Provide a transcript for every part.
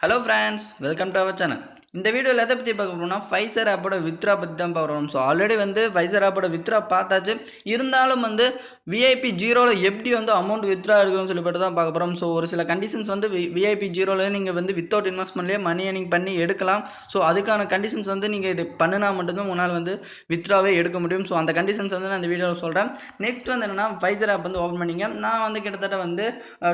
Hello friends, welcome to our channel. இந்த வீடியோவில் எதை பற்றி பார்க்க போகிறோம்னா ஃபைசர் ஆப்போட வித்ரா பற்றி தான் பார்க்குறோம். ஸோ ஆல்ரெடி ஃபைசர் ஆப்போட வித்ரா பார்த்தாச்சு. இருந்தாலும் விஐபி ஜீரோவில் எப்படி அமௌண்ட் வித்ரா எடுக்கணும்னு சொல்லிட்டு தான் பார்க்க போகிறோம். ஸோ ஒரு சில கண்டிஷன்ஸ் விஐபி ஜீரோவில் நீங்கள் வித்தவுட் இன்வெஸ்ட்மெண்ட்லேயே மணி ஏர்னிங் பண்ணி எடுக்கலாம். ஸோ அதுக்கான கண்டிஷன்ஸ் நீங்கள் இது பண்ணினா மட்டும்தான் உங்களால் வித்ராவே எடுக்க முடியும். ஸோ அந்த கண்டிஷன்ஸ் நான் இந்த வீடியோவில் சொல்கிறேன். நெக்ஸ்ட் என்னென்னா ஃபைசர் ஆப் ஓப்பன் பண்ணிங்க. நான் கிட்டத்தட்ட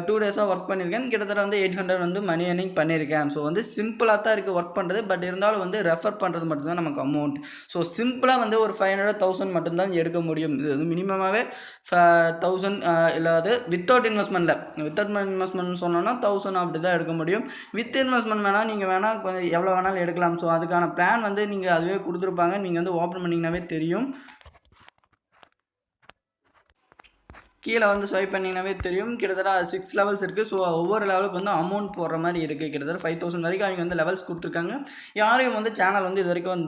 2 டேஸாக ஒர்க் பண்ணியிருக்கேன். கிட்டத்தட்ட 800 மணி ஏர்னிங் பண்ணியிருக்கேன். ஸோ சிம்பிளாக தான் இருக்குது ஒர்க் பண்ணுறது. பட் இருந்தாலும் ரெஃபர் பண்ணுறது மட்டும்தான் நமக்கு அமௌண்ட். ஸோ சிம்பிளாக ஒரு 500,000 மட்டும்தான் எடுக்க முடியும். இது மினிமமாகவே 1000 இல்லாது வித்தவுட் இன்வெஸ்ட்மெண்ட் சொன்னோன்னா 1000 அப்படி தான் எடுக்க முடியும். வித் இன்வெஸ்ட்மெண்ட் வேணால் நீங்கள் வேணால் கொஞ்சம் எவ்வளோ வேணாலும் எடுக்கலாம். ஸோ அதுக்கான பிளான் நீங்கள் அதுவே கொடுத்துருப்பாங்க. நீங்கள் ஓப்பன் பண்ணிங்கனாவே தெரியும். கீழே ஸ்வைப் பண்ணிங்கனாவே தெரியும். கிட்டத்தட்ட 6 லெவல்ஸ் இருக்குது. ஸோ ஒவ்வொரு லெவலுக்கு அமௌண்ட் போடுற மாதிரி இருக்குது. கிட்டத்தட்ட 5000 வரைக்கும் அவங்க லெவல்ஸ் கொடுத்துருக்காங்க. யாரையும் சேனல் இது வரைக்கும்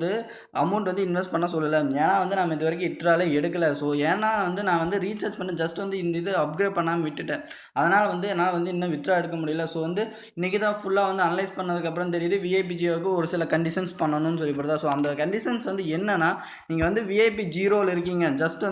அமௌண்ட் இன்வெஸ்ட் பண்ண சொல்லலை. ஏன்னா நம்ம இது வரைக்கும் இட்ராலே எடுக்கலை. ஸோ ஏன்னா நான் ரீசார்ஜ் பண்ணி ஜஸ்ட் இந்த இது அப்கிரேட் பண்ணாமல் விட்டுட்டேன். அதனால் என்னால் இன்னும் வித்ரா எடுக்க முடியல. ஸோ இன்றைக்கி தான் ஃபுல்லாக அனலைஸ் பண்ணதுக்கப்புறம் தெரியுது விஐபி ஜியோவுக்கு ஒரு சில கண்டிஷன்ஸ் பண்ணணும்னு சொல்லிப்படுதா. ஸோ அந்த கண்டிஷன்ஸ் என்னென்னா, நீங்கள் விஐபி ஜீரோவில் இருக்கீங்க, ஜஸ்ட்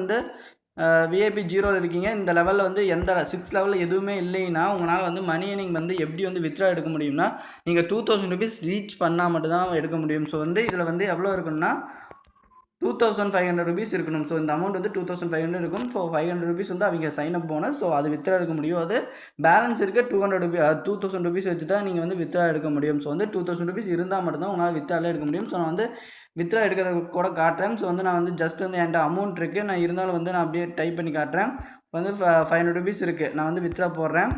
விஐபி ஜீரோவில் இருக்கீங்க. இந்த லெவலில் எந்த 6 லெவலில் எதுவுமே இல்லைன்னா உங்களால் மணி ஏர்னிங் எப்படி வித்ரா எடுக்க முடியும்னா, நீங்கள் 2000 ருபீஸ் ரீச் பண்ணால் மட்டும்தான் எடுக்க முடியும். ஸோ இதில் எவ்வளோ இருக்குன்னா 2500 ருபீஸ் இருக்கணும். ஸோ இந்த அமௌண்ட் 2500 இருக்கும். ஸோ 500 ருபீஸ் அவங்க சைன் அப் போனஸ். ஸோ அது வித்ரா எடுக்க முடியும். அது பேலன்ஸ் இருக்க 2000 ருபீஸ் வச்சு தான் நீங்கள் வித்ரா எடுக்க முடியும். ஸோ 2000 ருபீஸ் இருந்தால் மட்டும்தான் உங்களால் வித்ராலே எடுக்க முடியும். ஸோ நான் வித்ரா எடுக்கிறது கூட காட்டுறேன். ஸோ நான் ஜஸ்ட் என்கிட்ட அமௌண்ட் இருக்குது. நான் இருந்தாலும் நான் அப்படியே டைப் பண்ணி காட்டுறேன். 500 ருபீஸ் இருக்குது. நான் வித்ரா போடுறேன்.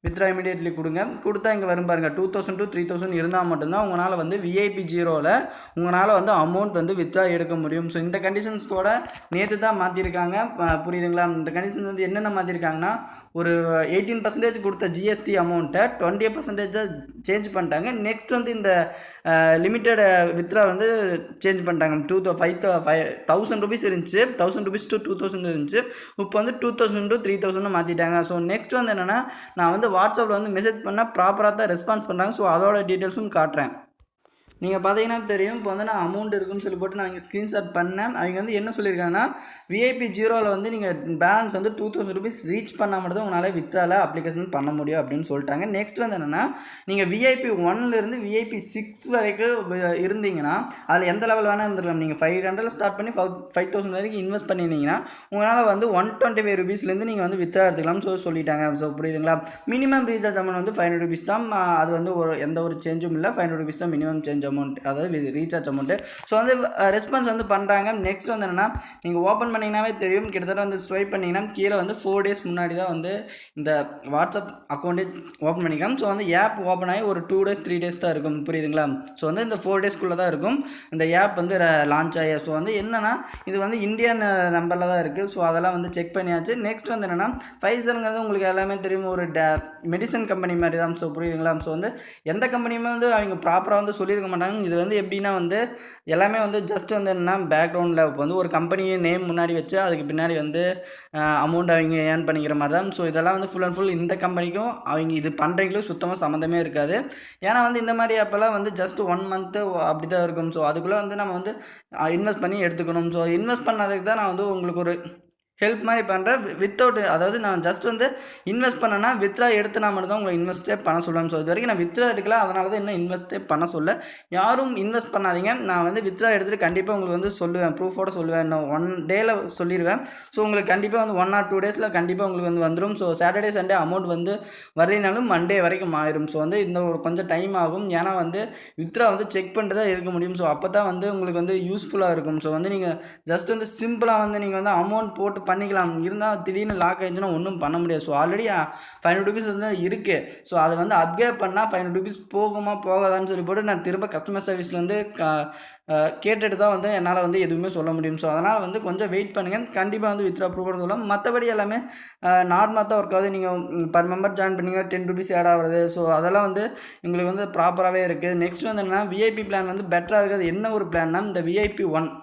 வித்ரா இமீடியட்லி கொடுங்க. கொடுத்தா இங்கே வரும் பாருங்கள், 2000 to 3000 இருந்தால் மட்டும்தான் உங்களால் விஐபி ஜீரோவில் உங்களால் அமௌண்ட் வித்ரா எடுக்க முடியும். ஸோ இந்த கண்டிஷன்ஸ் கூட நேற்று தான் மாற்றிருக்காங்க. புரியுதுங்களா? இந்த கண்டிஷன்ஸ் என்னென்ன மாற்றிருக்காங்கன்னா, ஒரு 18% கொடுத்த ஜிஎஸ்டி அமௌண்ட்டை 20% சேஞ்ச் பண்ணிட்டாங்க. நெக்ஸ்ட் இந்த லிமிட்டட் வித்ரா சேஞ்ச் பண்ணிட்டாங்க. 5000 ருபீஸ் இருந்துச்சு, 1000 ருபீஸ் to 2000 இருந்துச்சு. இப்போ 2000 to 3000 மாற்றிட்டாங்க. ஸோ நெக்ஸ்ட் என்னென்னா, நான் வாட்ஸ்அப்பில் மெசேஜ் பண்ணால் ப்ராப்பராக தான் ரெஸ்பான்ஸ் பண்ணுறாங்க. ஸோ அதோட டீட்டெயில்ஸும் காட்டுறேன். நீங்கள் பார்த்தீங்கன்னா தெரியும். இப்போ நான் அமௌண்ட் இருக்குன்னு சொல்லி போட்டு நான் இங்கே ஸ்க்ரீன்ஷாட் பண்ணேன். அவங்க என்ன சொல்லியிருக்காங்கன்னா, விஐபி ஜீரோவில் நீங்கள் பேலன்ஸ் 2000 ருபீஸ் ரீச் பண்ணால் மட்டும் தான் உங்களால் வித்ராவில் அப்ளிகேஷன் பண்ண முடியும் அப்படின்னு சொல்லிட்டாங்க. நெக்ஸ்ட் என்னென்னா, நீங்கள் விஐபி 1லேருந்து விஐபி 6 வரைக்கும் இருந்தீங்கன்னா அதில் எந்த லெவல் வேணால் இருந்துருக்கலாம். நீங்கள் 500 ஸ்டார்ட் பண்ணி 5000 வரைக்கும் இன்வெஸ்ட் பண்ணியிருந்தீங்கன்னா உங்களால் 125 ருபீஸ்லேருந்து நீங்கள் வித்ரா எடுத்துக்கலாம்னு சொல்லிட்டாங்க. ஸோ புரியுதுங்களா? மினிமம் ரீசார்ஜ் அமௌண்ட் 500 ருபீஸ் தான். அது எந்த ஒரு சேஞ்சும் இல்லை. 500 ருபீஸ் தான் மினிமம் சேஞ்ச் அமௌண்ட், அதாவது ரீசார்ஜ் அமௌண்ட்டு. ஸோ ரெஸ்பான்ஸ் பண்ணுறாங்க. நெக்ஸ்ட் என்னென்னா, நீங்கள் ஓப்பன் பண்ணிங்கனாவே தெரியும். கிட்டத்தட்ட ஸ்வைப் பண்ணிங்கன்னா கீழே 4 டேஸ் முன்னாடி தான் இந்த வாட்ஸ்அப் அக்கௌண்ட்டே ஓப்பன் பண்ணிக்கலாம். ஸோ ஆப் ஓப்பன் ஆகி ஒரு 2 டேஸ் 3 டேஸ் தான் இருக்கும். புரியுதுங்களா? ஸோ இந்த 4 டேஸ்க்குள்ளே தான் இருக்கும் இந்த ஆப் லான்ச் ஆகி. ஸோ என்னென்னா, இது இந்தியன் நம்பரில் தான் இருக்குது. ஸோ அதெல்லாம் செக் பண்ணியாச்சு. நெக்ஸ்ட் என்னென்னா, ஃபைசருங்கிறது உங்களுக்கு எல்லாமே தெரியும், ஒரு மெடிசன் கம்பெனி மாதிரி தான். ஸோ புரியுதுங்களா? ஸோ எந்த கம்பெனியுமே அவங்க ப்ராப்பராக சொல்லியிருக்க மாட்டாங்க. இது எப்படின்னா எல்லாமே ஜஸ்ட் என்னென்னா, பேக்ரவுண்டில் இப்போ ஒரு கம்பெனி நேம் முன்னாடி வச்சு அதுக்கு பின்னாடி அமௌண்ட் அவங்க ஏர்ன் பண்ணிக்கிற மாதிரி தான். ஸோ இதெல்லாம் ஃபுல் அண்ட் ஃபுல் இந்த கம்பெனிக்கும் அவங்க இது பண்ணுறீங்களும் சுத்தமாக சம்மந்தமே இருக்காது. ஏன்னா இந்த மாதிரி ஆப்பெல்லாம் ஜஸ்ட் 1 மந்த்து அப்படி தான் இருக்கும். ஸோ அதுக்குள்ளே நம்ம இன்வெஸ்ட் பண்ணி எடுத்துக்கணும். ஸோ இன்வெஸ்ட் பண்ணதுக்கு தான் நான் உங்களுக்கு ஒரு ஹெல்ப் மாதிரி பண்ணுறேன். வித்தவுட், அதாவது நான் ஜஸ்ட் இன்வெஸ்ட் பண்ணேன்னா வித்ரா எடுத்துனா மட்டும் தான் உங்களை இன்வெஸ்ட்டே பண்ண சொல்லுவேன். ஸோ இது வரைக்கும் நான் வித்ரா எடுக்கல, அதனால தான் இன்னும் இன்வெஸ்ட்டே பண்ண சொல்ல. யாரும் இன்வெஸ்ட் பண்ணாதீங்க. நான் வித்ரா எடுத்துகிட்டு கண்டிப்பாக உங்களுக்கு சொல்லுவேன், ப்ரூஃபோடு சொல்லுவேன். நான் 1 டேயில் சொல்லிடுவேன். ஸோ உங்களுக்கு கண்டிப்பாக 1 or 2 டேஸில் கண்டிப்பாக உங்களுக்கு வந்துடும். ஸோ சாட்டர்டே சண்டே அமௌண்ட் வரலினாலும் மண்டே வரைக்கும் ஆயிடும். ஸோ இந்த ஒரு கொஞ்சம் டைம் ஆகும். ஏன்னா வித்ரா செக் பண்ணிட்டு தான் இருக்க முடியும். ஸோ அப்போ தான் உங்களுக்கு யூஸ்ஃபுல்லாக இருக்கும். ஸோ நீங்கள் ஜஸ்ட் சிம்பிளாக நீங்கள் அமௌண்ட் போட்டு பண்ணிக்கலாம். இருந்தால் திடீர்னு லாக் ஆகிடுச்சுன்னா ஒன்றும் பண்ண முடியாது. ஸோ ஆல்ரெடி 500 ருபீஸ் இருக்குது. ஸோ அதை அப்கிரேட் பண்ணால் 500 ருபீஸ் போகுமா போகாதான்னு சொல்லி போட்டு நான் திரும்ப கஸ்டமர் சர்வீஸில் கேட்டுட்டு தான் என்னால் எதுவுமே சொல்ல முடியும். ஸோ அதனால் கொஞ்சம் வெயிட் பண்ணுங்கள். கண்டிப்பாக வித்ரா ப்ரூஃப் சொல்லலாம். மற்றபடி எல்லாமே நார்மலாக தான் ஒர்க் ஆகுது. நீங்கள் பர் மெம்பர் ஜாயின் பண்ணிங்கன்னா 10 ருபீஸ் ஆட் ஆகுறது. ஸோ அதெல்லாம் உங்களுக்கு ப்ராப்பராகவே இருக்குது. நெக்ஸ்ட் என்னென்னா, விஐபி பிளான் பெட்டராக இருக்கிறது. என்ன ஒரு பிளான்னா, இந்த விஐபி 1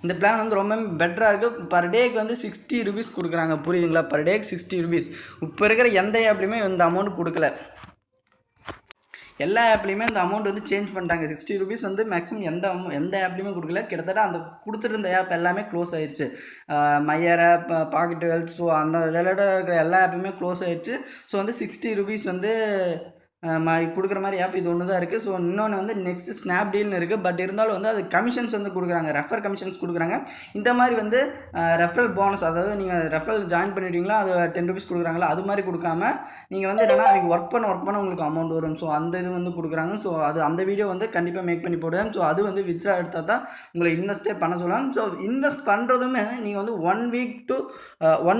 இந்த பிளான் ரொம்ப பெட்டராக இருக்குது. பர் டேக்கு 60 ருபீஸ் கொடுக்குறாங்க. புரியுதுங்களா? பர் டேக்கு 60 ருபீஸ். இப்போ இருக்கிற எந்த ஆப்லையுமே இந்த அமௌண்ட் கொடுக்கல. எல்லா ஆப்லேயுமே அந்த அமௌண்ட் வந்து சேஞ்ச் பண்ணிட்டாங்க. 60 ருபீஸ் வந்து மேக்ஸிமம் எந்த ஆப்லேயுமே கொடுக்கல. கிட்டத்தட்ட அந்த கொடுத்துருந்த ஆப் எல்லாமே க்ளோஸ் ஆயிடுச்சு. மையர் ஆப், பாக்கெட் வெல்த், ஸோ அந்த ரிலேட்டடாக இருக்கிற எல்லா ஆப்புமே க்ளோஸ் ஆயிடுச்சு. ஸோ வந்து 60 ருபீஸ் வந்து கொடுக்குற மாதிரி ஆப் இது ஒன்று தான் இருக்குது. ஸோ இன்னொன்று வந்து நெக்ஸ்ட்டு ஸ்னாப்டீல்னு இருக்குது. பட் இருந்தாலும் வந்து அது கமிஷன்ஸ் வந்து கொடுக்குறாங்க, ரெஃபர் கமிஷன்ஸ் கொடுக்குறாங்க. இந்த மாதிரி வந்து ரெஃபரல் போனஸ், அதாவது நீங்கள் ரெஃபரல் ஜாயின் பண்ணிட்டீங்களா அது 10 ருபீஸ் கொடுக்குறாங்களா, அது மாதிரி கொடுக்காம நீங்கள் வந்து என்னென்னா அவங்க ஒர்க் பண்ண உங்களுக்கு அமௌண்ட் வரும். ஸோ அந்த இது வந்து கொடுக்குறாங்க. ஸோ அந்த வீடியோ வந்து கண்டிப்பாக மேக் பண்ணி போடுவேன். ஸோ அது வந்து வித்ரா எடுத்தால் தான் உங்களை இன்வெஸ்ட்டே பண்ண சொல்லலாம். ஸோ இன்வெஸ்ட் பண்ணுறதுமே நீங்கள் வந்து 1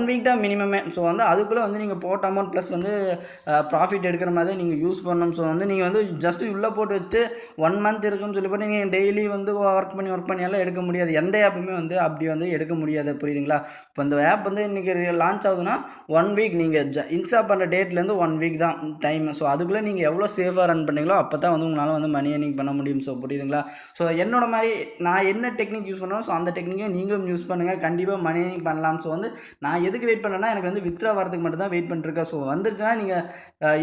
வீக் தான் மினிமமே. ஸோ வந்து அதுக்குள்ளே வந்து நீங்கள் போட்ட அமௌண்ட் ப்ளஸ் வந்து ப்ராஃபிட் எடுக்கிற மாதிரி நீங்கள் யூஸ் பண்ணணும். ஸோ வந்து நீங்கள் வந்து ஜஸ்ட்டு உள்ளே போட்டு வச்சுட்டு 1 மந்த் இருக்குன்னு சொல்லி போட்டு நீங்கள் டெய்லி வந்து ஒர்க் பண்ணி எல்லாம் எடுக்க முடியாது. எந்த ஆப்புமே வந்து அப்படி வந்து எடுக்க முடியாது, புரியுதுங்களா? இப்போ இந்த ஆப் வந்து இன்றைக்கி லான்ச் ஆகுதுன்னா 1 வீக் நீங்கள் இன்ஸ்டால் பண்ணுற டேட்லேருந்து 1 வீக் தான் டைம். ஸோ அதுக்குள்ளே நீங்கள் எவ்வளோ சேஃபாக ரன் பண்ணீங்களோ அப்போ தான் வந்து உங்களால் வந்து மணி ஏர்னிங் பண்ண முடியும். ஸோ புரியுதுங்களா? ஸோ என்னோட மாதிரி நான் என்ன டெக்னிக் யூஸ் பண்ணுறோம், ஸோ அந்த டெக்னிக்கை நீங்களும் யூஸ் பண்ணுங்கள், கண்டிப்பாக மணி ஏர்னிங் பண்ணலாம். ஸோ வந்து நான் எதுக்கு வெயிட் பண்ணேன்னா எனக்கு வந்து வித்ரா வரதுக்கு மட்டும் தான் வெயிட் பண்ணிருக்கேன். ஸோ வந்துருச்சுன்னா நீங்கள்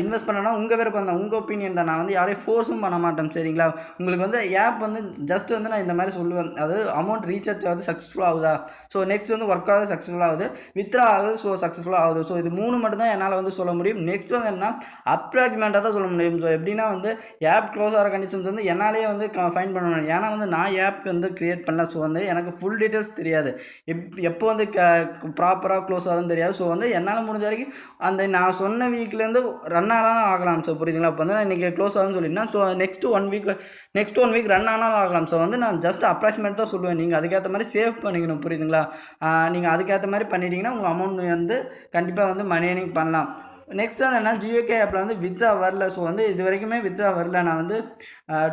இன்வெஸ்ட் பண்ணனா உங்கள் விருப்பம் தான், உங்கள் ஒப்பீனியன் தான். நான் வந்து யாரையும் ஃபோர்ஸும் பண்ண மாட்டேன், சரிங்களா? உங்களுக்கு வந்து ஆப் வந்து ஜஸ்ட் வந்து நான் இந்த மாதிரி சொல்லுவேன், அதாவது அமௌண்ட் ரீசார்ஜ் ஆகுது, சக்ஸஸ்ஃபுல் ஆகுதா, ஸோ நெக்ஸ்ட் வந்து ஒர்க் ஆகுது, சக்ஸஸ்ஃபுல் ஆகுது, வித்ரா ஆகுது, ஸோ சக்ஸஸ்ஃபுல்லாக ஆகுது. ஸோ இது 3 மட்டும் தான் என்னால் வந்து சொல்ல முடியும். நெக்ஸ்ட் வந்து என்ன அப்ராக்சிமேட்டாக தான் சொல்ல முடியும். ஸோ எப்படின்னா வந்து ஆப் க்ளோஸ் ஆகிற கண்டிஷன்ஸ் வந்து என்னாலே வந்து ஃபைன் பண்ணணும். ஏன்னா வந்து நான் ஆப் வந்து க்ரியேட் பண்ணல. ஸோ வந்து எனக்கு ஃபுல் டீட்டெயில்ஸ் தெரியாது, எப்போ வந்து ப்ராப்பராக க்ளோஸ் ஆகுதுன்னு தெரியாது. ஸோ வந்து என்னால் முடிஞ்ச வரைக்கும் அந்த நான் சொன்ன வீக்லேருந்து ரன் ஆகலாம். ஸோ புரியுதுங்களா? இப்போ வந்து நான் இன்றைக்கி க்ளோஸ் ஆகுதுன்னு சொல்லிட்டேன்னா so next one week run ஆனாலும் ஆகலாம். ஸோ வந்து நான் ஜஸ்ட் அப்ராக்சிமேட் தான் சொல்லுவேன். நீங்கள் அதுக்கேற்ற மாதிரி சேவ் பண்ணிக்கணும், புரியுதுங்களா? நீங்கள் அதுக்கேற்ற மாதிரி பண்ணிட்டீங்கன்னா உங்கள் அமௌண்ட் வந்து கண்டிப்பாக வந்து மணி ஏர்னிங் பண்ணலாம். நெக்ஸ்ட் வந்து என்ன, ஜியோகே ஆப்பில் வந்து வித்ரா வரல. ஸோ வந்து இது வரைக்குமே வித்ரா வரல. நான் வந்து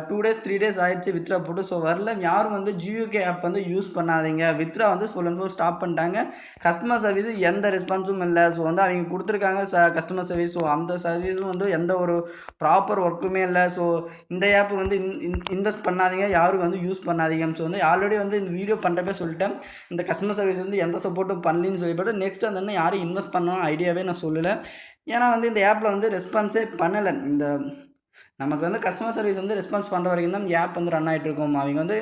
2 days 3 days ஆயிடுச்சு வித்ரா போட்டு. ஸோ வரல. யாரும் வந்து ஜியோகே ஆப் வந்து யூஸ் பண்ணாதீங்க. வித்ரா வந்து ஃபுல் அண்ட் ஃபுல் ஸ்டாப் பண்ணிட்டாங்க. கஸ்டமர் சர்வீஸு எந்த ரெஸ்பான்ஸும் இல்லை. ஸோ வந்து அவங்க கொடுத்துருக்காங்க கஸ்டமர் சர்வீஸ். ஸோ அந்த சர்வீஸும் வந்து எந்த ஒரு ப்ராப்பர் ஒர்க்குமே இல்லை. ஸோ இந்த ஆப் வந்து இன்வெஸ்ட் பண்ணாதீங்க, யாரும் வந்து யூஸ் பண்ணாதீங்க. ஸோ வந்து ஆல்ரெடி வந்து இந்த வீடியோ பண்ணுறப்பே சொல்லிட்டேன், இந்த கஸ்டமர் சர்வீஸ் வந்து எந்த சப்போர்ட்டும் பண்ணலின்னு சொல்லிவிட்டு நெக்ஸ்ட் வந்து யாரும் இன்வெஸ்ட் பண்ணணும் ஐடியாவே நான் சொல்லலை. ஏன்னா வந்து இந்த ஆப்பில் வந்து ரெஸ்பான்ஸே பண்ணலை. நமக்கு வந்து கஸ்டமர் சர்வீஸ் வந்து ரெஸ்பான்ஸ் பண்ணுற வரைக்கும் தான் ஆப் வந்து ரன் ஆகிட்டு இருக்கும். அவங்க வந்து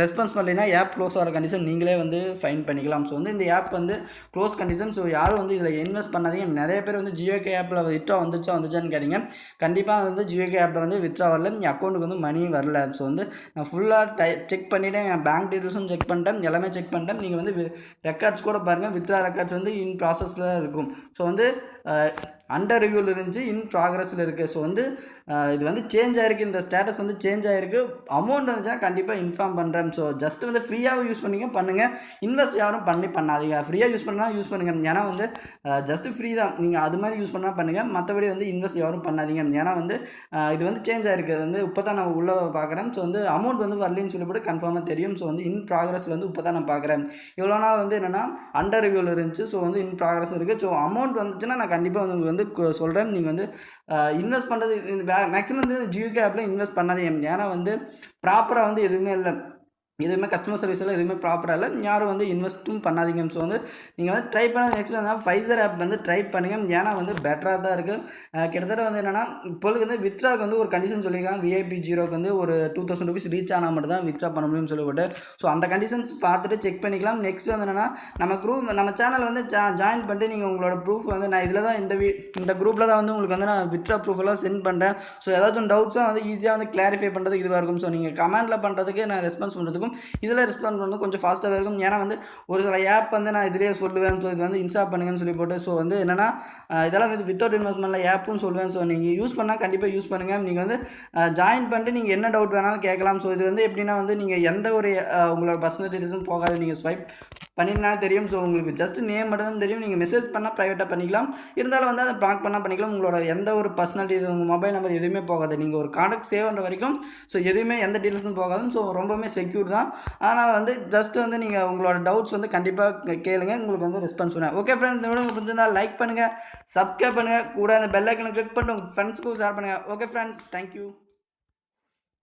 ரெஸ்பான்ஸ் பண்ணலைன்னா ஆப் க்ளோஸ் ஆகிற கண்டிஷன் நீங்களே வந்து ஃபைன் பண்ணிக்கலாம். ஸோ வந்து இந்த ஆப் வந்து க்ளோஸ் கண்டிஷன். ஸோ யாரும் வந்து இதில் இன்வெஸ்ட் பண்ணாதீங்க. நிறைய பேர் வந்து ஜியோகே ஆப்பில் வித்ரா வந்துச்சான்னு கேட்டீங்க. கண்டிப்பாக வந்து ஜியோகே ஆப்பில் வந்து வித்ரா வரல, என் அக்கௌண்ட்டுக்கு வந்து மணி வரல. ஸோ வந்து நான் ஃபுல்லாக செக் பண்ணிவிட்டேன், என் பேங்க் டீட்டெயில்ஸும் செக் பண்ணிட்டேன், எல்லாமே செக் பண்ணிட்டேன். நீங்கள் வந்து ரெக்கார்ட்ஸ் கூட பாருங்கள், வித்ரா ரெக்கார்ட்ஸ் வந்து இன் ப்ராசஸில் இருக்கும். ஸோ வந்து அண்டர் ரிவ்யூவில் இருந்துச்சு, இன் ப்ராக்ரஸில் இருக்குது. ஸோ வந்து இது வந்து சேஞ்ச் ஆகிருக்கு, இந்த ஸ்டேட்டஸ் வந்து சேஞ்ச் ஆகிருக்கு. அமௌண்ட் வந்துச்சுன்னா கண்டிப்பாக இன்ஃபார்ம் பண்ணுறேன். ஸோ ஜஸ்ட் வந்து ஃப்ரீயாக யூஸ் பண்ணுங்கள், இன்வெஸ்ட் யாரும் பண்ணாதீங்க. ஃப்ரீயாக யூஸ் பண்ணால் யூஸ் பண்ணுங்கள். ஏன்னா வந்து ஜஸ்ட்டு ஃப்ரீ தான், நீங்கள் அது மாதிரி யூஸ் பண்ணால் பண்ணுங்கள், மற்றபடி வந்து இன்வெஸ்ட் யாரும் பண்ணாதீங்க. ஏன்னா வந்து இது வந்து சேஞ்ச் ஆகிருக்கு, வந்து இப்போ தான் நான் உள்ளே பார்க்குறேன். ஸோ வந்து அமௌண்ட் வந்து வரலின்னு சொல்லிவிட்டு கன்ஃபார்மாக தெரியும். ஸோ வந்து இன் ப்ராக்ரஸில் வந்து இப்போ தான் நான் பார்க்குறேன். இவ்வளோ நாள் வந்து என்னென்னா அண்டர் ரிவ்யூவில் இருந்துச்சு. ஸோ வந்து இன் ப்ராக்ரஸ் இருக்குது. ஸோ அமௌண்ட் வந்துச்சுன்னா நான் கண்டிப்பாக வந்து உங்களுக்கு வந்து சொல்கிறேன். நீங்கள் வந்து இன்வெஸ்ட் பண்ணுறது மேக்ஸிமம் வந்து ஜியோகே ஆப்பில் இன்வெஸ்ட் பண்ணாதீங்க. ஏன்னா வந்து ப்ராப்பராக வந்து எதுவுமே இல்லை, எதுவுமே கஸ்டமர் சர்வீஸில் எதுவுமே ப்ராப்பராக இல்லை, யாரும் வந்து இன்வெஸ்ட்டும் பண்ணாதீங்க. ஸோ வந்து நீங்கள் வந்து ட்ரை பண்ண நெக்ஸ்ட் வந்து ஃபைசர் ஆப் வந்து ட்ரை பண்ணுங்கள். ஏன்னா வந்து பெட்டராக தான் இருக்குது. கிட்டத்தட்ட வந்து என்னென்னா இப்போது வந்து வித்ராக்கு வந்து ஒரு கண்டிஷன் சொல்லியிருக்காங்க, VIP 0க்கு வந்து ஒரு 2000 ருபீஸ் ரீச் ஆனால் மட்டும் தான் வித்ரா பண்ண முடியும்னு சொல்லிவிட்டு. ஸோ அந்த கண்டிஷன்ஸ் பார்த்துட்டு செக் பண்ணிக்கலாம். நெக்ஸ்ட் வந்து என்னென்னா நம்ம சேனல் வந்து ஜாயின் பண்ணிட்டு நீங்கள் உங்களோட ப்ரூஃப் வந்து நான் இதில் தான் இந்த குரூப்பில் தான் வந்து உங்களுக்கு வந்து நான் வித்ரா ப்ரூஃப் எல்லாம் சென்ட் பண்ணுறேன். ஸோ ஏதாச்சும் டவுட்ஸாக வந்து ஈஸியாக வந்து கிளாரிஃபை பண்ணுறதுக்கு இதுவாக இருக்கும். ஸோ நீங்கள் கமெண்ட்டில் பண்ணுறதுக்கு நான் ரெஸ்பான்ஸ் பண்ணுறதுக்கு இதில் ரெஸ்பான்ஸ் பண்ணது கொஞ்சம் ஃபாஸ்ட்டாக இருக்கும். ஏன்னா வந்து ஒரு சில ஆப் வந்து நான் இதிலேயே சொல்லுவேன், ஸோ இது வந்து இன்ஸ்டால் பண்ணுங்கன்னு சொல்லி போட்டு. ஸோ வந்து என்னென்னா இதெல்லாம் வந்து வித்தவுட் இன்வெஸ்ட்மெண்ட்டில் ஆப்பும் சொல்லுவேன். ஸோ நீங்கள் யூஸ் பண்ணால் கண்டிப்பாக யூஸ் பண்ணுங்கள். நீங்கள் வந்து ஜாயின் பண்ணிட்டு நீங்கள் என்ன டவுட் வேணாலும் கேட்கலாம். ஸோ இது வந்து எப்படின்னா வந்து நீங்கள் எந்த ஒரு உங்களோட பர்சனல் டீட்டெயில்ஸும் போகாது, நீங்கள் ஸ்வைப் பண்ணினா தெரியும். ஸோ உங்களுக்கு ஜஸ்ட் நேம் மட்டும் தான் தெரியும். நீங்கள் மெசேஜ் பண்ணால் ப்ரைவேட்டாக பண்ணிக்கலாம், இருந்தாலும் வந்து அதை பிளாக் பண்ணால் பண்ணிக்கலாம். உங்களோட எந்த ஒரு பர்சனல் டீட்டெயில், உங்கள் மொபைல் நம்பர் எதுவுமே போகாது. நீங்கள் ஒரு கான்டாக்ட் சேவ் பண்ணுற வரைக்கும் ஸோ எதுவுமே எந்த டீட்டெயில்ஸும் போகாது. ஸோ ரொம்பவுமே செக்யூர் தான். அதனால் வந்து ஜஸ்ட் வந்து நீங்கள் உங்களோட டவுட்ஸ் வந்து கண்டிப்பாக கேளுங்க, உங்களுக்கு வந்து ரெஸ்பான்ஸ் பண்ணுவேன். ஓகே ஃப்ரெண்ட்ஸ், இந்த வீடியோ பிடிச்சிருந்தால் லைக் பண்ணுங்கள், சப்ஸ்கிரைப் பண்ணுங்கள், கூட அந்த பெல் ஐக்கனை கிளிக் பண்ணிட்டு உங்கள் ஃப்ரெண்ட்ஸ்க்கும் ஷேர் பண்ணுங்கள். Okay friends, thank you.